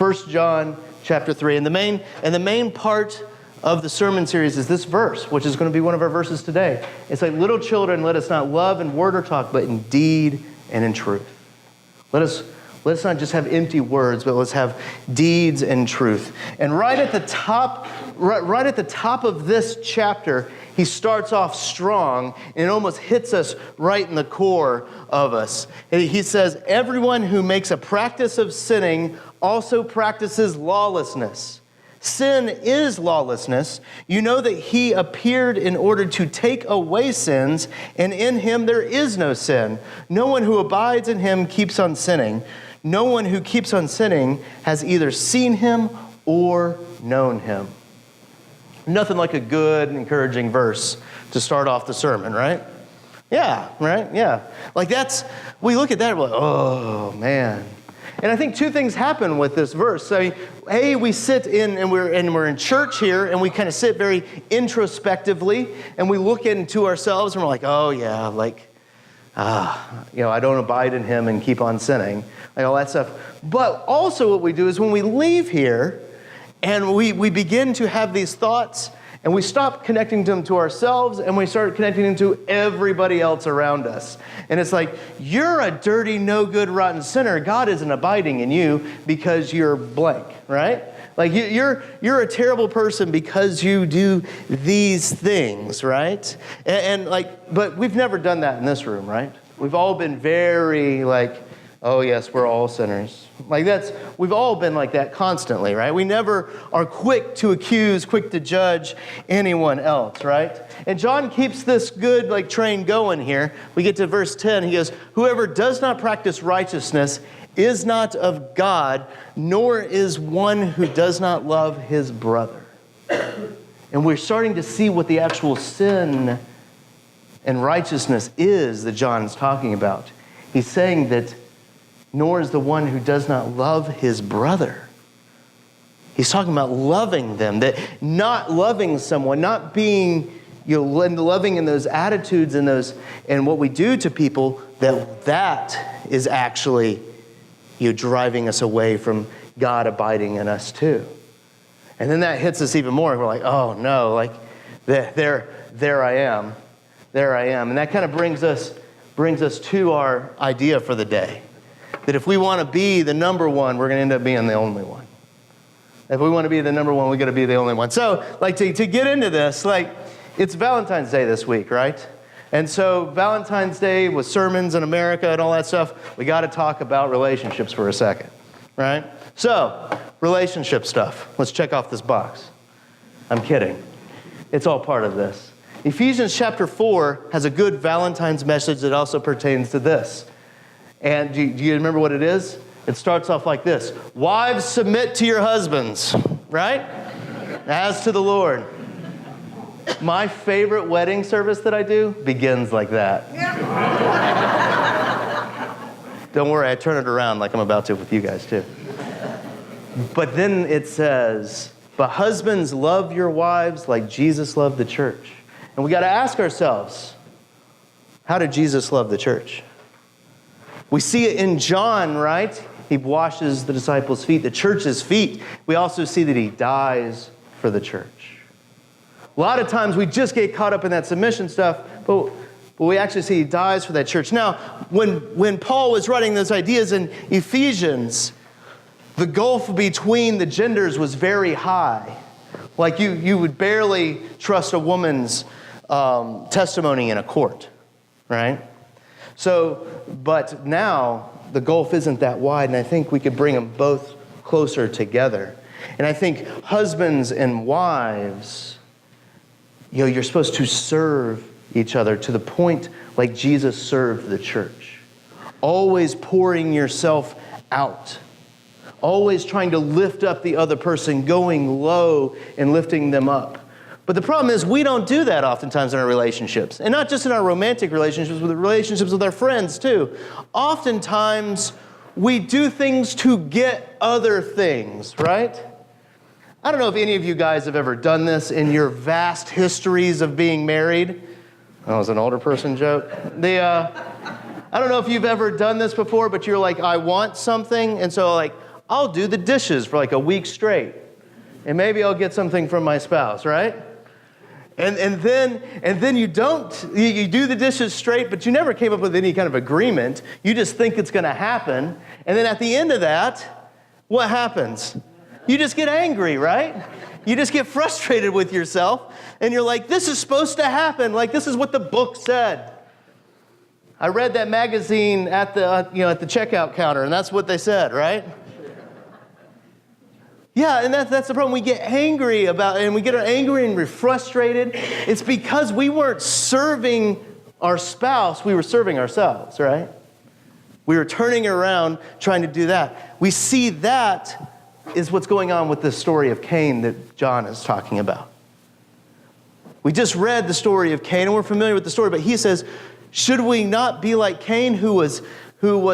1 John chapter 3. And the main part of the sermon series is this verse, which is going to be one of our verses today. It's like, little children, let us not love in word or talk, but in deed and in truth. Let us not just have empty words, but let's have deeds and truth. And right at the top of this chapter, he starts off strong, and it almost hits us right in the core of us. And he says, everyone who makes a practice of sinning also practices lawlessness. Sin is lawlessness. You know that he appeared in order to take away sins, and in him there is no sin. No one who abides in him keeps on sinning. No one who keeps on sinning has either seen him or known him. Nothing like a good, encouraging verse to start off the sermon, right? Yeah, right? Yeah. Like we look at that and we're like, oh, man. And I think two things happen with this verse. I mean, A, we sit in and we're in church here, and we kind of sit very introspectively, and we look into ourselves and we're like, oh yeah, like, I don't abide in him and keep on sinning, like all that stuff. But also what we do is when we leave here and we begin to have these thoughts, and we stop connecting them to ourselves, and we start connecting them to everybody else around us. And it's like, you're a dirty, no good, rotten sinner. God isn't abiding in you because you're blank, right? Like you're a terrible person because you do these things, right? But we've never done that in this room, right? We've all been very like, oh yes, we're all sinners. We've all been like that constantly, right? We never are quick to accuse, quick to judge anyone else, right? And John keeps this good train going here. We get to verse 10. He goes, whoever does not practice righteousness is not of God, nor is one who does not love his brother. And we're starting to see what the actual sin and righteousness is that John's talking about. He's saying that nor is the one who does not love his brother. He's talking about loving them, that not loving someone, not being loving in those attitudes and what we do to people, that is actually driving us away from God abiding in us too. And then that hits us even more. We're like, oh no, there I am. And that kind of brings us to our idea for the day. That if we want to be the number one, we're going to end up being the only one. If we want to be the number one, we got to be the only one. So, to get into this, it's Valentine's Day this week, right? And so Valentine's Day with sermons in America and all that stuff, we got to talk about relationships for a second, right? So, relationship stuff. Let's check off this box. I'm kidding. It's all part of this. Ephesians chapter 4 has a good Valentine's message that also pertains to this. And do you remember what it is? It starts off like this. Wives, submit to your husbands, right? As to the Lord. My favorite wedding service that I do begins like that. Don't worry, I turn it around like I'm about to with you guys too. But then it says, but husbands, love your wives like Jesus loved the church. And we got to ask ourselves, how did Jesus love the church? We see it in John, right? He washes the disciples' feet, the church's feet. We also see that he dies for the church. A lot of times we just get caught up in that submission stuff, but we actually see he dies for that church. Now, when Paul was writing those ideas in Ephesians, the gulf between the genders was very high. Like you would barely trust a woman's testimony in a court, right? So, but now the gulf isn't that wide, and I think we could bring them both closer together. And I think husbands and wives, you're supposed to serve each other to the point like Jesus served the church. Always pouring yourself out. Always trying to lift up the other person, going low and lifting them up. But the problem is we don't do that oftentimes in our relationships. And not just in our romantic relationships, but relationships with our friends too. Oftentimes we do things to get other things, right? I don't know if any of you guys have ever done this in your vast histories of being married. That was an older person joke. I don't know if you've ever done this before, but you're like, I want something. And so I'll do the dishes for like a week straight. And maybe I'll get something from my spouse, right? And then you do the dishes straight, but you never came up with any kind of agreement. You just think it's going to happen. And then at the end of that, what happens? You just get angry, right? You just get frustrated with yourself. And you're like, this is supposed to happen. Like, this is what the book said. I read that magazine at the at the checkout counter, and that's what they said, right? Yeah, and that's the problem. We get angry about it, and we get angry and we're frustrated. It's because we weren't serving our spouse, we were serving ourselves, right? We were turning around trying to do that. We see that is what's going on with the story of Cain that John is talking about. We just read the story of Cain, and we're familiar with the story, but he says, should we not be like Cain, who was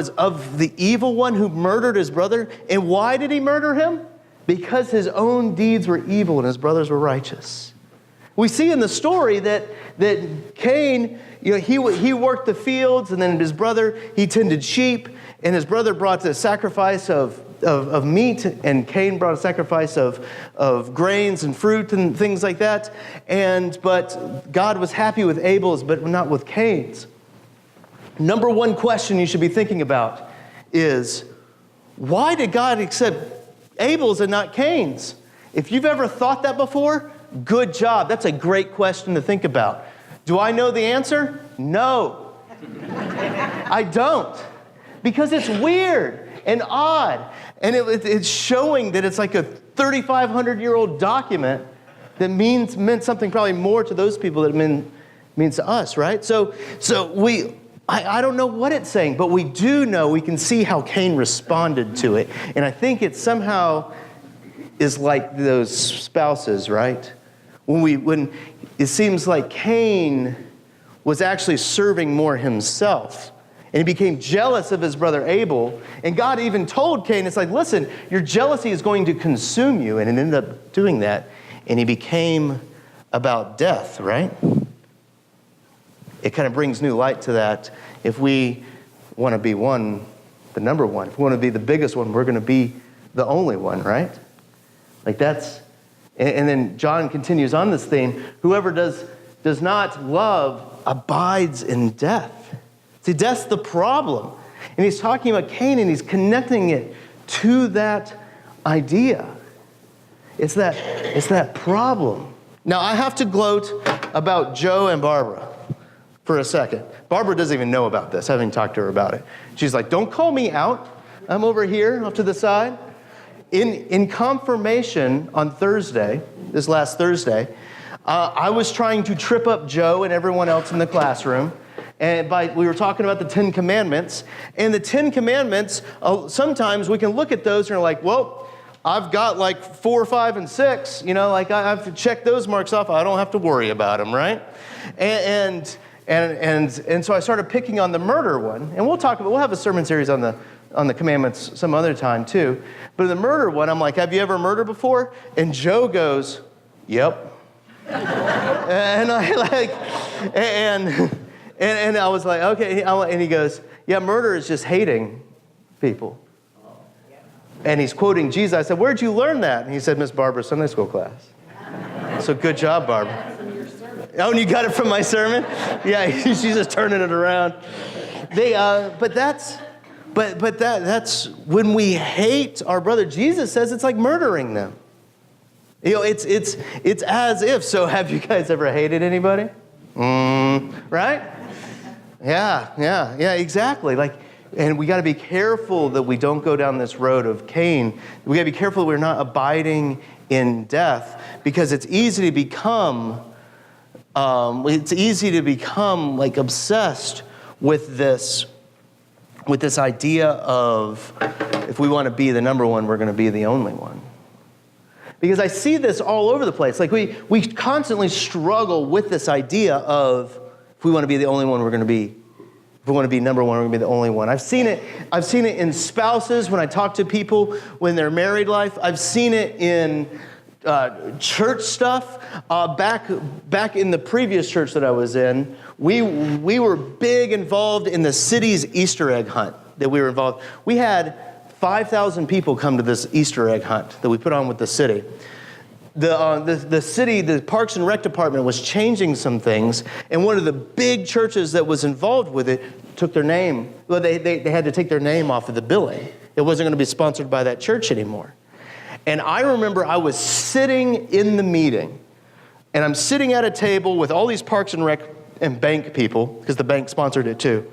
of the evil one, who murdered his brother? And why did he murder him? Because his own deeds were evil and his brothers were righteous. We see in the story that Cain, he worked the fields, and then his brother, he tended sheep, and his brother brought the sacrifice of meat, and Cain brought a sacrifice of grains and fruit and things like that. But God was happy with Abel's, but not with Cain's. Number one question you should be thinking about is, why did God accept Abel's and not Cain's? If you've ever thought that before, good job. That's a great question to think about. Do I know the answer? No. I don't. Because it's weird and odd. And it's showing that it's like a 3,500-year-old document that meant something probably more to those people than it means to us, right? So I don't know what it's saying, but we do know, we can see how Cain responded to it. And I think it somehow is like those spouses, right? When it seems like Cain was actually serving more himself. And he became jealous of his brother Abel. And God even told Cain, it's like, listen, your jealousy is going to consume you. And it ended up doing that. And he became about death, right? It kind of brings new light to that. If we want to be the number one, if we want to be the biggest one, we're going to be the only one, right? Like that's, and then John continues on this theme. Whoever does not love abides in death. See, death's the problem. And he's talking about Cain, and he's connecting it to that idea. It's that problem. Now, I have to gloat about Joe and Barbara for a second. Barbara doesn't even know about this. I haven't talked to her about it. She's like, don't call me out. I'm over here off to the side. In confirmation on Thursday, this last Thursday, I was trying to trip up Joe and everyone else in the classroom. And we were talking about the 10 Commandments. And the 10 Commandments, sometimes we can look at those and are like, well, I've got like 4, 5, and 6. Like I've checked those marks off. I don't have to worry about them, right? And so I started picking on the murder one. And we'll have a sermon series on the commandments some other time too. But the murder one, I'm like, have you ever murdered before? And Joe goes, yep. And I and I was like, okay. And he goes, yeah, murder is just hating people. And he's quoting Jesus. I said, where'd you learn that? And he said, Miss Barbara's Sunday school class. So good job, Barbara. Oh, and you got it from my sermon? Yeah, she's just turning it around. But that's when we hate our brother. Jesus says it's like murdering them. It's as if. So have you guys ever hated anybody? Right? Yeah, exactly. And we got to be careful that we don't go down this road of Cain. We got to be careful that we're not abiding in death, because it's easy to become like obsessed with this idea of, if we want to be the number one, we're going to be the only one. Because I see this all over the place. Like we constantly struggle with this idea of, if we want to be the only one, we're going to be. If we want to be number one, we're going to be the only one. I've seen it in spouses when I talk to people when they're married life. I've seen it in church stuff. Back in the previous church that I was in, we were big involved in the city's Easter egg hunt that we were involved. We had 5,000 people come to this Easter egg hunt that we put on with the city. The city, the Parks and Rec department was changing some things, and one of the big churches that was involved with it took their name. Well, they had to take their name off of the billing. It wasn't going to be sponsored by that church anymore. And I remember I was sitting in the meeting, and I'm sitting at a table with all these Parks and Rec and bank people, because the bank sponsored it too.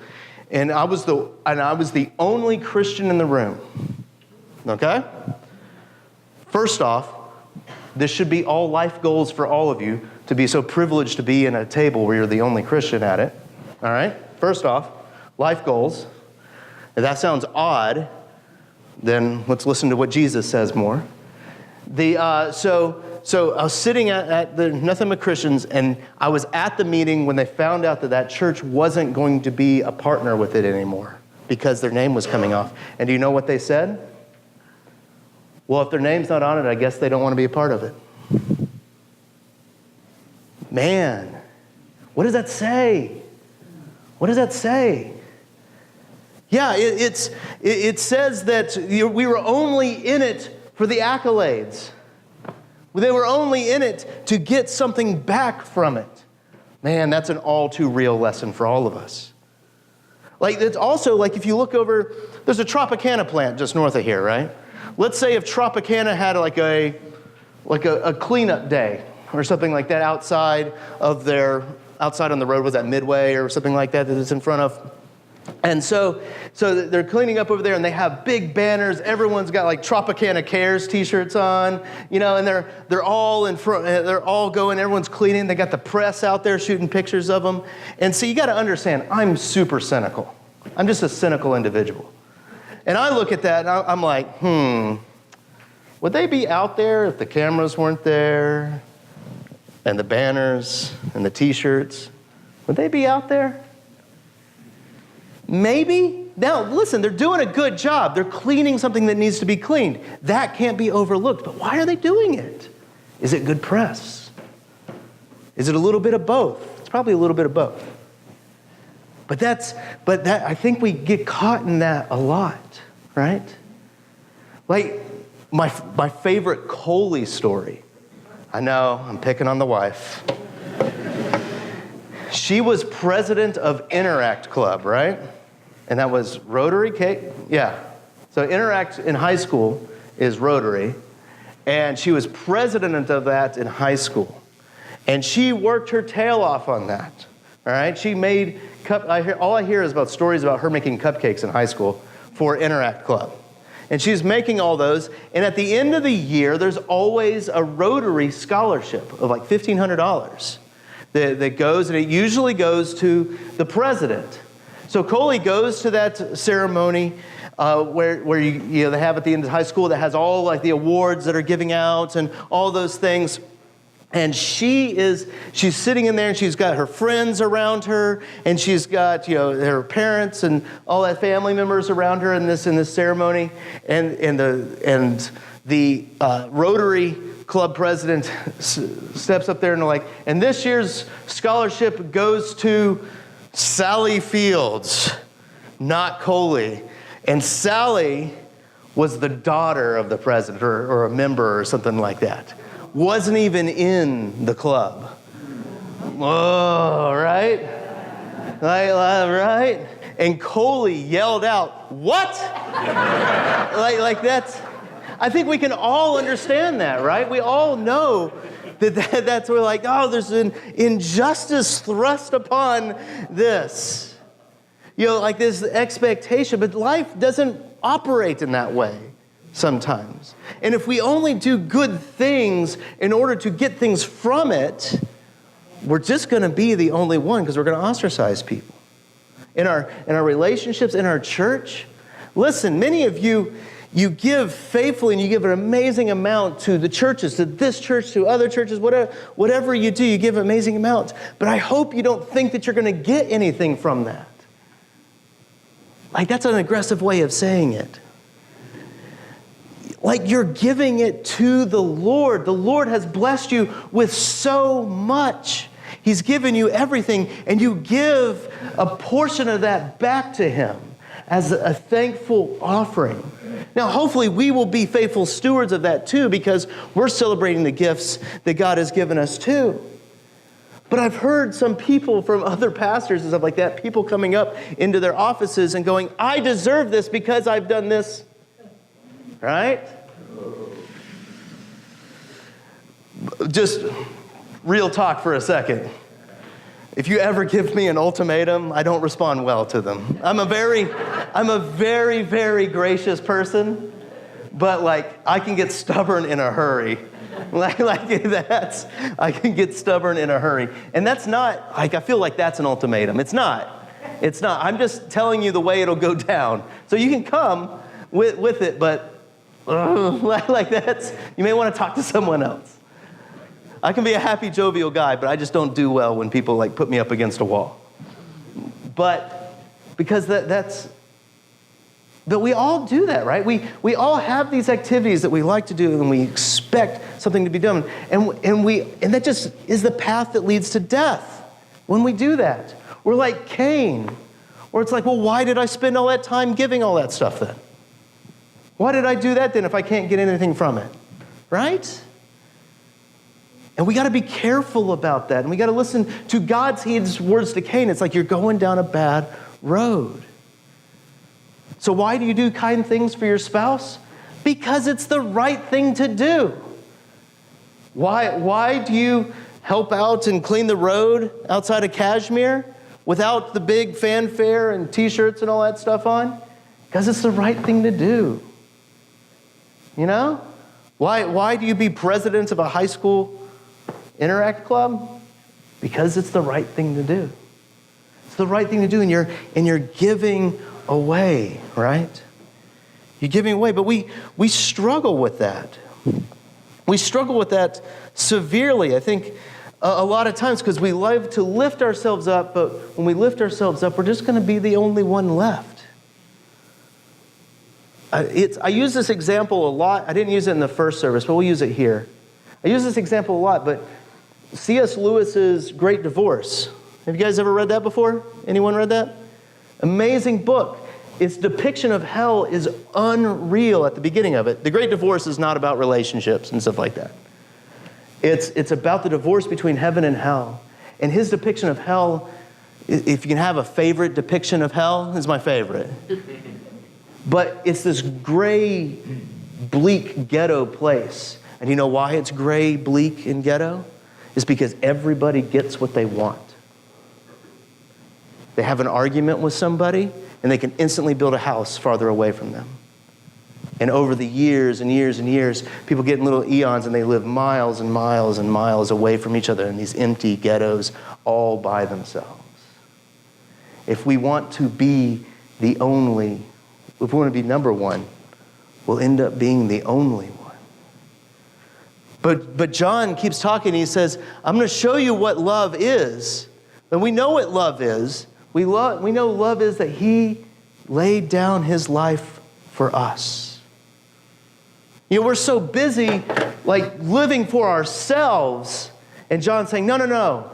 And I was the only Christian in the room. Okay? First off, this should be all life goals for all of you to be so privileged to be in a table where you're the only Christian at it. All right? First off, life goals. If that sounds odd, then let's listen to what Jesus says more. So I was sitting at the Nothing But Christians, and I was at the meeting when they found out that church wasn't going to be a partner with it anymore because their name was coming off. And do you know what they said? Well, if their name's not on it, I guess they don't want to be a part of it. Man, what does that say? What does that say? Yeah, it says that we were only in it for the accolades. They were only in it to get something back from it. Man, that's an all too real lesson for all of us. Like, it's also like if you look over, there's a Tropicana plant just north of here, right? Let's say if Tropicana had like a cleanup day or something like that outside on the road, was that Midway or something like that it's in front of? And so they're cleaning up over there, and they have big banners. Everyone's got like Tropicana Cares t-shirts on, and they're all in front. They're all going. Everyone's cleaning. They got the press out there shooting pictures of them. And so you got to understand, I'm super cynical. I'm just a cynical individual. And I look at that, and I'm like, would they be out there if the cameras weren't there, and the banners and the t-shirts? Would they be out there? Maybe. Now, listen, they're doing a good job. They're cleaning something that needs to be cleaned. That can't be overlooked. But why are they doing it? Is it good press? Is it a little bit of both? It's probably a little bit of both. But I think we get caught in that a lot, right? Like my favorite Coley story. I know, I'm picking on the wife. She was president of Interact Club, right? And that was Rotary K. Yeah. So Interact in high school is Rotary. And she was president of that in high school. And she worked her tail off on that. All right? She made all I hear is about stories about her making cupcakes in high school for Interact Club. And she's making all those. And at the end of the year, there's always a Rotary scholarship of like $1,500 that goes, and it usually goes to the president. So Coley goes to that ceremony where you they have at the end of high school that has all like the awards that are giving out and all those things. And she's sitting in there, and she's got her friends around her, and she's got her parents and all that family members around her in this ceremony, and the Rotary Club president steps up there and like, and this year's scholarship goes to Sally Fields, not Coley. And Sally was the daughter of the president or a member or something like that. Wasn't even in the club. Oh, right? Right? And Coley yelled out, "What?" like that's, I think we can all understand that, right? We all know that's we're like, oh, there's an injustice thrust upon this. Like this expectation, but life doesn't operate in that way sometimes. And if we only do good things in order to get things from it, we're just going to be the only one because we're going to ostracize people. In our relationships, in our church, listen, many of you give faithfully and you give an amazing amount to the churches, to this church, to other churches, whatever you do, you give amazing amounts. But I hope you don't think that you're going to get anything from that. Like, that's an aggressive way of saying it. Like, you're giving it to the Lord. The Lord has blessed you with so much. He's given you everything, and you give a portion of that back to Him. as a thankful offering. Now, hopefully we will be faithful stewards of that too, because we're celebrating the gifts that God has given us too. But I've heard some people from other pastors and stuff like that, people coming up into their offices and going, I deserve this because I've done this. Right? Just real talk for a second. If you ever give me an ultimatum, I don't respond well to them. I'm a very, very gracious person, but like I can get stubborn in a hurry. I can get stubborn in a hurry. And that's not, like, I feel like that's an ultimatum. It's not. I'm just telling you the way it'll go down. So you can come with it, but like that's, you may want to talk to someone else. I can be a happy, jovial guy, but I just don't do well when people like put me up against a wall. But because that's, but we all do that, right? We all have these activities that we like to do and we expect something to be done. And that just is the path that leads to death when we do that. We're like Cain, where it's like, well, why did I spend all that time giving all that stuff then? Why did I do that then if I can't get anything from it? Right? And we got to be careful about that. And we got to listen to God's words to Cain. It's like you're going down a bad road. So why do you do kind things for your spouse? Because it's the right thing to do. Why do you help out and clean the road outside of Kashmir without the big fanfare and T-shirts and all that stuff on? Because it's the right thing to do. You know? Why do you be president of a high school Interact club? Because it's the right thing to do. It's the right thing to do, and you're giving away, right? You're giving away, but we struggle with that. We struggle with that severely, I think, a lot of times, because we love to lift ourselves up, but when we lift ourselves up, we're just going to be the only one left. I use this example a lot. I didn't use it in the first service, but we'll use it here. I use this example a lot, but C.S. Lewis's Great Divorce. Have you guys ever read that before? Anyone read that? Amazing book. Its depiction of hell is unreal at the beginning of it. The Great Divorce is not about relationships and stuff like that. It's about the divorce between heaven and hell. And his depiction of hell, if you can have a favorite depiction of hell, is my favorite. But it's this gray, bleak ghetto place. And you know why it's gray, bleak, and ghetto? It's because everybody gets what they want. They have an argument with somebody, and they can instantly build a house farther away from them. And over the years and years and years, people get in little eons, and they live miles and miles and miles away from each other in these empty ghettos all by themselves. If we want to be if we want to be number one, we'll end up being the only one. But John keeps talking. He says, I'm going to show you what love is. And we know what love is. We know love is that he laid down his life for us. You know, we're so busy like living for ourselves. And John's saying, no.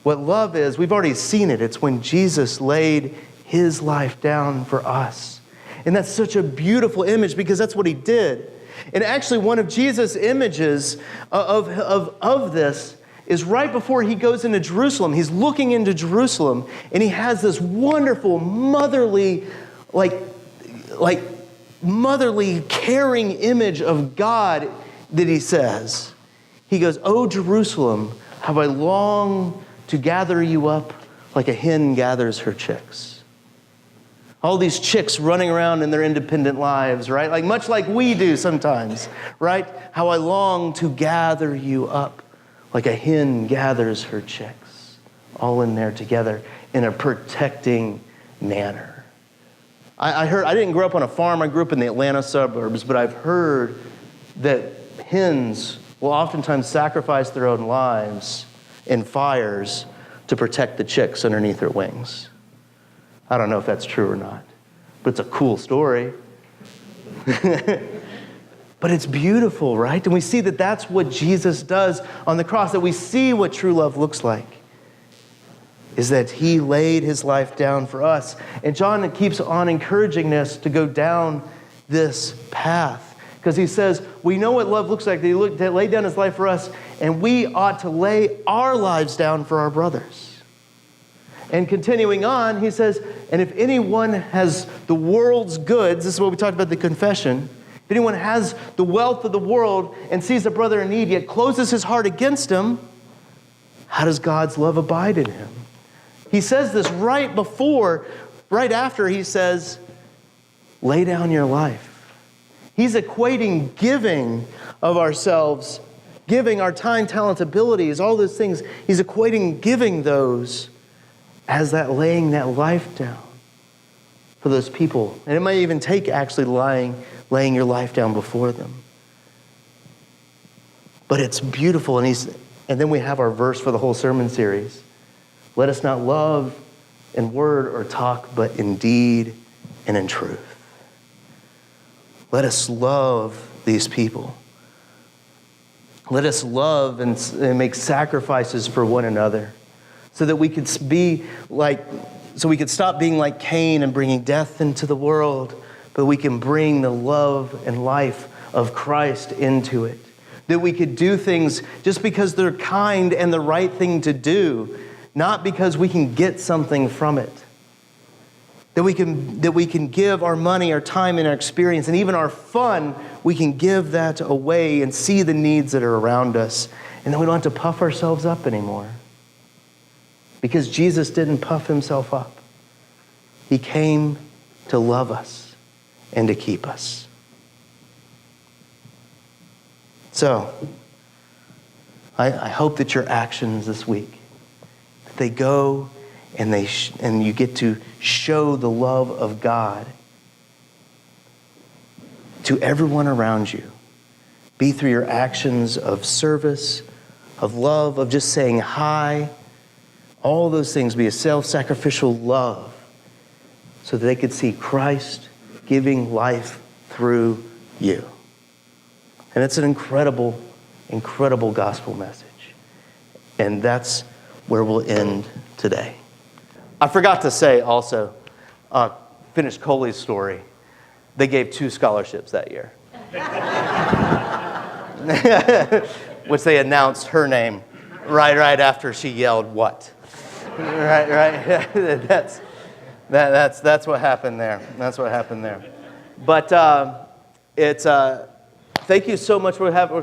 What love is, we've already seen it. It's when Jesus laid his life down for us. And that's such a beautiful image because that's what he did. And actually, one of Jesus' images of this is right before he goes into Jerusalem. He's looking into Jerusalem, and he has this wonderful, motherly, motherly, caring image of God that he says. He goes, "O Jerusalem, how I long to gather you up like a hen gathers her chicks." All these chicks running around in their independent lives, right? Like much like we do sometimes, right? How I long to gather you up like a hen gathers her chicks, all in there together in a protecting manner. I didn't grow up on a farm. I grew up in the Atlanta suburbs, but I've heard that hens will oftentimes sacrifice their own lives in fires to protect the chicks underneath their wings. I don't know if that's true or not, but it's a cool story. But it's beautiful, right? And we see that that's what Jesus does on the cross, that we see what true love looks like. is that he laid his life down for us. And John keeps on encouraging us to go down this path. Because he says, we know what love looks like. He laid down his life for us, and we ought to lay our lives down for our brothers. And continuing on, he says, and if anyone has the world's goods, this is what we talked about the confession, if anyone has the wealth of the world and sees a brother in need, yet closes his heart against him, how does God's love abide in him? He says this right after he says, lay down your life. He's equating giving of ourselves, giving our time, talent, abilities, all those things. He's equating giving those as that laying that life down for those people. And it might even take actually laying your life down before them. But it's beautiful. And then we have our verse for the whole sermon series. Let us not love in word or talk, but in deed and in truth. Let us love these people. Let us love and make sacrifices for one another so that we could stop being like Cain and bringing death into the world, but we can bring the love and life of Christ into it. That we could do things just because they're kind and the right thing to do, not because we can get something from it. That we can give our money, our time, and our experience, and even our fun, we can give that away and see the needs that are around us. And then we don't have to puff ourselves up anymore. Because Jesus didn't puff himself up. He came to love us and to keep us. So, I hope that your actions this week, that they go and you get to show the love of God to everyone around you. Be through your actions of service, of love, of just saying hi. All those things be a self-sacrificial love so that they could see Christ giving life through you. And it's an incredible, incredible gospel message. And that's where we'll end today. I forgot to say also, finish Coley's story. They gave 2 scholarships that year. Which they announced her name right after she yelled, "What?" Right. That's what happened there. That's what happened there. But thank you so much for having.